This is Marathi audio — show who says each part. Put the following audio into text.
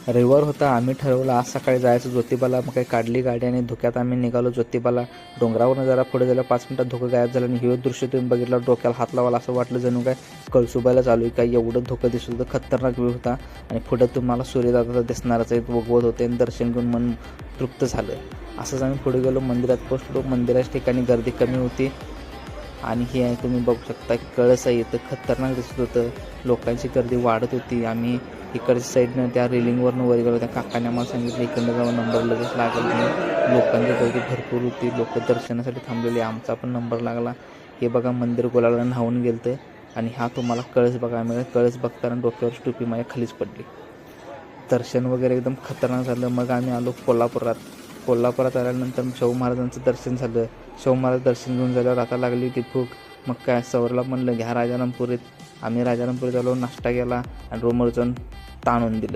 Speaker 1: रविवार होता. आम्ही ठरवलं आज सकाळी जायचं ज्योतिबाला. मग काही काढली गाडी आणि धुक्यात आम्ही निघालो ज्योतिबाला. डोंगरावरून जरा पुढे झालं 5 मिनिटात धुकं गायब झालं आणि हे दृश्य तुम्ही बघितलं डोक्याला हात लावायला असं वाटलं जणू काय कळसुबायला चालू आहे काय, एवढं धुकं दिसत होतं. खतरनाक व्ह्यू होता आणि पुढं तुम्हाला सूर्यदादा दिसणारच आहे, बघवत होते आणि दर्शन घेऊन मन तृप्त झालं. असंच आम्ही पुढे गेलो, मंदिरात पोचलो. मंदिराच्या ठिकाणी गर्दी कमी होती आणि हे आहे तुम्ही बघू शकता कळस आहे इथं, खतरनाक दिसत होतं. लोकांची गर्दी वाढत होती. आम्ही इकडच्या साईडनं त्या रेलिंगवरनं वर गेलो. त्या काकाने आम्हाला सांगितलं इकडनं जाऊन नंबर लगेच लागेल म्हणून. लोकांची गर्दी भरपूर होती, लोक दर्शनासाठी थांबलेली. आमचा पण नंबर लागला. हे बघा मंदिर गुलाला न्हावून गेलं आणि हा तुम्हाला कळस बघा मिळेल. कळस बघताना डोक्यावर टोपी माझ्या खालीच पडली. दर्शन वगैरे एकदम खतरनाक झालं. मग आम्ही आलो कोल्हापुरात आल्यानंतर शाहू महाराजांचं दर्शन झालं. शाहू महाराज दर्शन घेऊन झाल्यावर आता लागली होती भूक. मग काय सवरला म्हणलं घ्या राजारामपुरीत. आम्ही राजारामपुरीत आलो, नाश्ता केला आणि रूमवर जाऊन ताणून दिलं.